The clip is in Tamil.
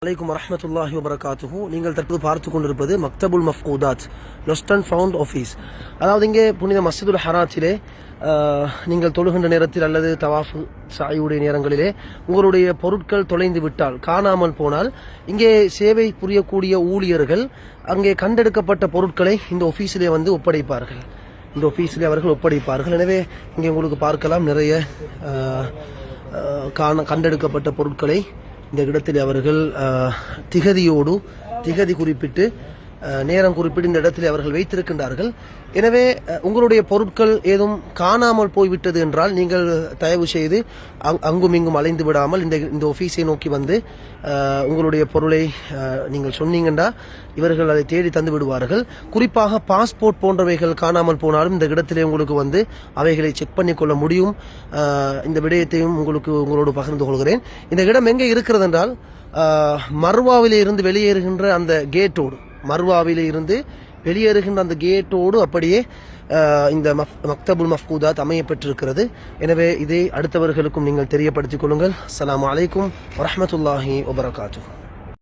அலைக்கும் வரஹ்மத்துல்லாஹி வபரகாத்துஹு. நீங்கள் தற்போது பார்த்து கொண்டிருப்பது மக்தபுல் மஃபூதாத் லொஸ்ட் அண்ட் ஃபவுண்ட் ஆஃபீஸ். அதாவது இங்கே புனித மஸ்ஜிதுல் ஹராத்திலே நீங்கள் தொழுகின்ற நேரத்தில் அல்லது தவாஃப் சாயுடைய நேரங்களிலே உங்களுடைய பொருட்கள் தொலைந்து விட்டால், காணாமல் போனால், இங்கே சேவை புரியக்கூடிய ஊழியர்கள் அங்கே கண்டெடுக்கப்பட்ட பொருட்களை இந்த ஆஃபீஸிலே வந்து ஒப்படைப்பார்கள். இந்த ஆஃபீஸிலே அவர்கள் ஒப்படைப்பார்கள். எனவே இங்கே உங்களுக்கு பார்க்கலாம் நிறைய கண்டெடுக்கப்பட்ட பொருட்களை இந்த இடத்தில் அவர்கள் திகதி குறிப்பிட்டு நேரம் குறிப்பிட்டு இந்த இடத்தில் அவர்கள் வைத்திருக்கின்றார்கள். எனவே உங்களுடைய பொருட்கள் ஏதும் காணாமல் போய்விட்டது என்றால் நீங்கள் தயவு செய்து அங்கும் இங்கும் அலைந்து விடாமல் இந்த ஆஃபீஸை நோக்கி வந்து உங்களுடைய பொருளை நீங்கள் சொன்னீங்கன்னா இவர்கள் அதை தேடி தந்து விடுவார்கள். குறிப்பாக பாஸ்போர்ட் போன்றவைகள் காணாமல் போனாலும் இந்த இடத்திலே உங்களுக்கு வந்து அவைகளை செக் பண்ணிக்கொள்ள முடியும். இந்த விடயத்தையும் உங்களோடு பகிர்ந்து கொள்கிறேன். இந்த இடம் எங்கே இருக்கிறது என்றால் மர்வாவிலே இருந்து வெளியேறுகின்ற அந்த கேட்டோடு, மர்வாவிலே இருந்து வெளியேறுகின்ற அந்த கேட்டோடு அப்படியே இந்த மக்தபுல் மஃபூதாத் அமையப்பட்டிருக்கிறது. எனவே இதை அடுத்தவர்களுக்கும் நீங்கள் தெரியப்படுத்திக் கொள்ளுங்கள். அஸ்ஸலாமு அலைக்கும் வரஹ்மத்துல்லாஹி வபரகாத்துஹு.